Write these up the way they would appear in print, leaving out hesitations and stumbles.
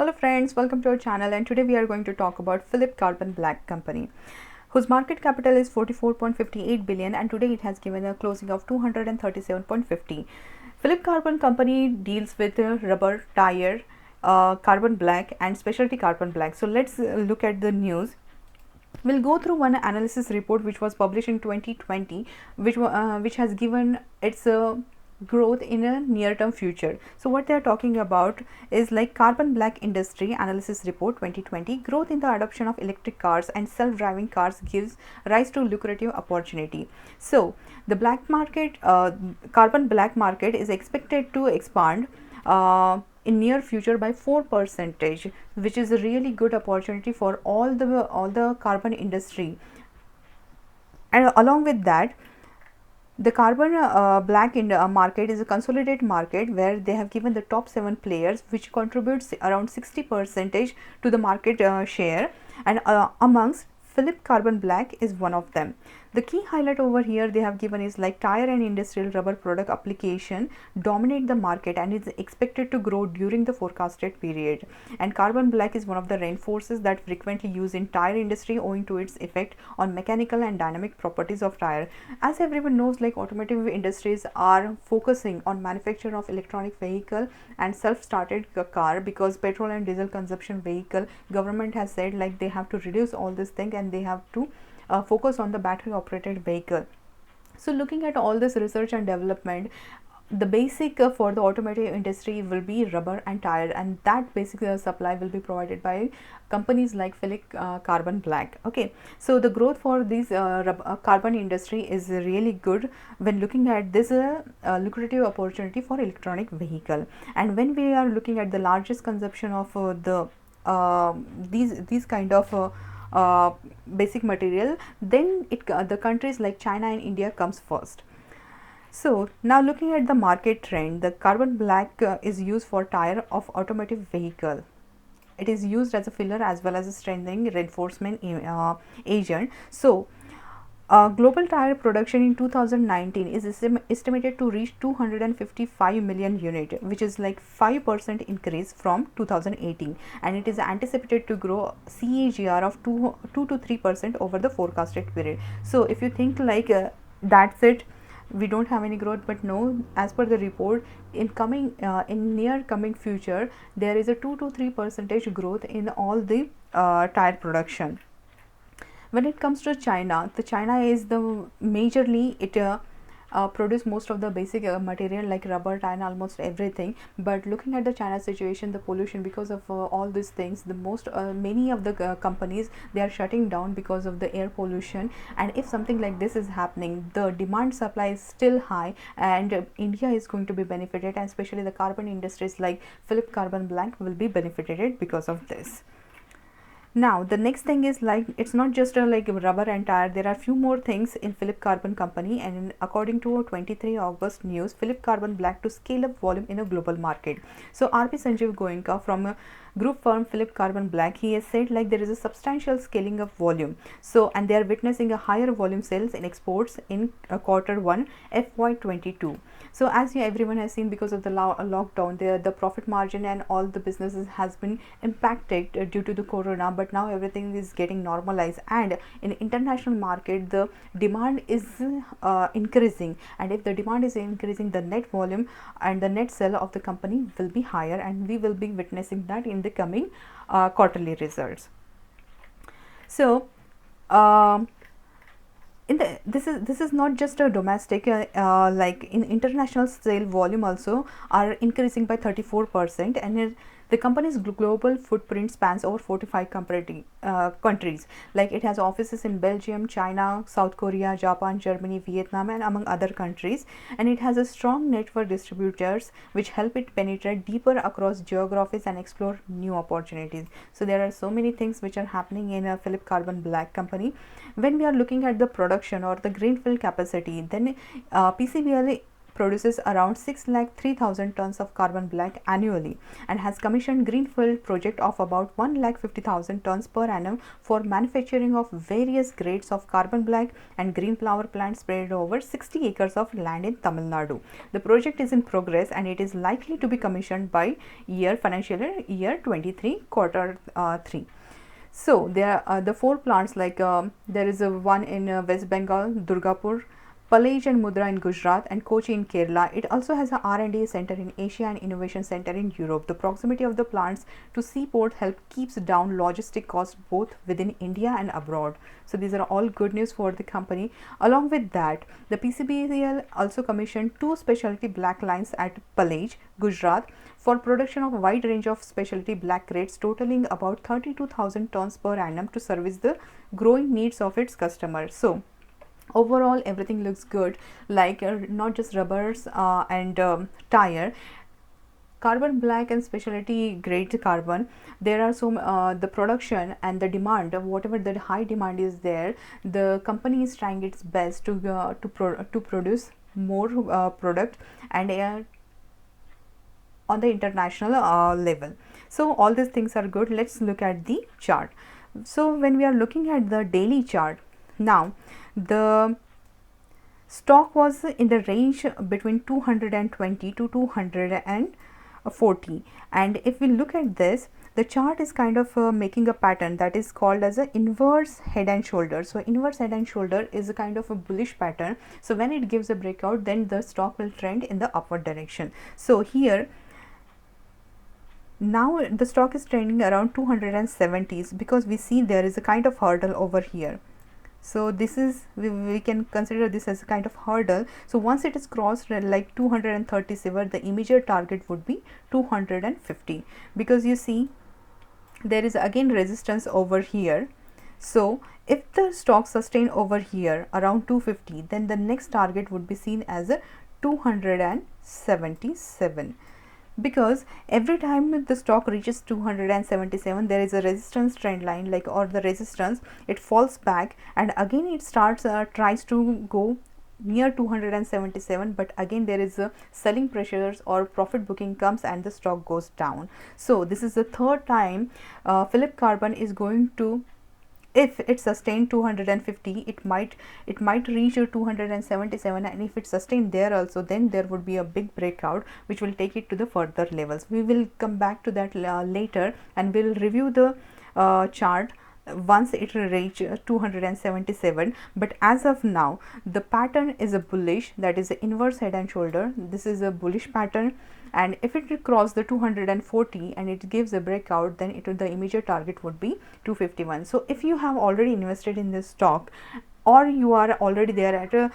Hello friends, welcome to our channel, and today we are going to talk about Phillips Carbon Black company, whose market capital is 44.58 billion, and today it has given a closing of 237.50. Phillips Carbon company deals with rubber, tire, carbon black and specialty carbon black. So let's look at the news. We'll go through one analysis report which was published in 2020, which has given its growth in a near term future. So what they are talking about is like carbon black industry analysis report 2020, growth in the adoption of electric cars and self-driving cars gives rise to lucrative opportunity. So the black market, carbon black market is expected to expand in near future by 4%, which is a really good opportunity for all the carbon industry. And along with that, the carbon black market is a consolidated market where they have given the top 7 players, which contributes around 60% to the market share, and amongst Phillips Carbon Black is one of them. The key highlight over here they have given is like tire and industrial rubber product application dominate the market and is expected to grow during the forecasted period. And carbon black is one of the reinforcers that frequently used in tire industry owing to its effect on mechanical and dynamic properties of tire. As everyone knows, like automotive industries are focusing on manufacture of electronic vehicle and self-started car, because petrol and diesel consumption vehicle, government has said like they have to reduce all this thing and they have to focus on the battery operated vehicle. So looking at all this research and development, the basic for the automotive industry will be rubber and tire, and that basic supply will be provided by companies like Phillips Carbon Black. Okay, so the growth for this carbon industry is really good when looking at this lucrative opportunity for electronic vehicle. And when we are looking at the largest consumption of these kind of basic material, then the countries like China and India comes first. So now looking at the market trend, the carbon black is used for tire of automotive vehicle. It is used as a filler as well as a strengthening reinforcement agent. So global tire production in 2019 is estimated to reach 255 million unit, which is like 5% increase from 2018, and it is anticipated to grow CAGR of 2 to 3% over the forecasted period. So if you think like that's it, we don't have any growth, but no, as per the report, in near coming future there is a 2 to 3% growth in all the tire production. When it comes to China, the China is the majorly it produce most of the basic material like rubber, tire, almost everything. But looking at the China situation, the pollution, because of all these things, the many of the companies, they are shutting down because of the air pollution. And if something like this is happening, the demand supply is still high, and India is going to be benefited, and especially the carbon industries like Phillips Carbon Black will be benefited because of this. Now the next thing is like it's not just like rubber and tire, there are few more things in Phillips Carbon company. And according to 23 August news, Phillips Carbon Black to scale up volume in a global market. So RP Sanjeev Goenka from a group firm Phillips Carbon Black, he has said like there is a substantial scaling of volume. So and they are witnessing a higher volume sales in exports in Q1 FY22. So as everyone has seen, because of the lockdown, the profit margin and all the businesses has been impacted due to the corona, but now everything is getting normalized, and in international market the demand is increasing, and if the demand is increasing, the net volume and the net sale of the company will be higher, and we will be witnessing that in the coming quarterly results. So this is not just a domestic, like in international sale volume also are increasing by 34%, and the company's global footprint spans over 45 countries. Like it has offices in Belgium, China, South Korea, Japan, Germany, Vietnam, and among other countries. And it has a strong network distributors which help it penetrate deeper across geographies and explore new opportunities. So there are so many things which are happening in a Phillips Carbon Black company. When we are looking at the production or the greenfield capacity, then PCBL produces around 6,03,000 tons of carbon black annually and has commissioned greenfield project of about 1,50,000 tons per annum for manufacturing of various grades of carbon black and green power plants spread over 60 acres of land in Tamil Nadu. The project is in progress and it is likely to be commissioned by financial year 23 quarter 3. So there are the 4 plants, like there is a one in West Bengal, Durgapur, Palej and Mudra in Gujarat, and Kochi in Kerala. It also has a R&D center in Asia and innovation center in Europe. The proximity of the plants to seaport keeps down logistic costs both within India and abroad. So these are all good news for the company. Along with that, the PCBL also commissioned 2 specialty black lines at Palej, Gujarat, for production of a wide range of specialty black grades totaling about 32,000 tons per annum to service the growing needs of its customers. So overall everything looks good, like not just rubbers and tire, carbon black and specialty grade carbon. There are the production and the demand of whatever the high demand is there, the company is trying its best to produce more product and on the international level. So all these things are good. Let's look at the chart. So when we are looking at the daily chart, now the stock was in the range between 220 to 240, and if we look at this, the chart is kind of making a pattern that is called as a inverse head and shoulder. So inverse head and shoulder is a kind of a bullish pattern. So when it gives a breakout, then the stock will trend in the upward direction. So here now the stock is trending around 270s because we see there is a kind of hurdle over here. So this is, we can consider this as a kind of hurdle. So once it is crossed like 237, the immediate target would be 250, because you see there is again resistance over here. So if the stock sustain over here around 250, then the next target would be seen as a 277, because every time the stock reaches 277, there is a resistance trend line, like, or the resistance, it falls back and again it starts tries to go near 277, but again there is a selling pressures or profit booking comes and the stock goes down. So this is the third time Phillips Carbon is going to, if it sustained 250, it might reach 277, and if it sustained there also, then there would be a big breakout which will take it to the further levels. We will come back to that later, and we'll review the chart once it reach 277. But as of now, the pattern is a bullish, that is the inverse head and shoulder. This is a bullish pattern, and if it cross the 240 and it gives a breakout, then the immediate target would be 251. So if you have already invested in this stock, or you are already there at a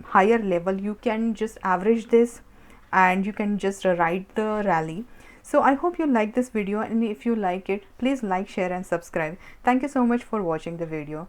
higher level, you can just average this and you can just ride the rally. So I hope you like this video, and if you like it, please like, share and subscribe. Thank you so much for watching the video.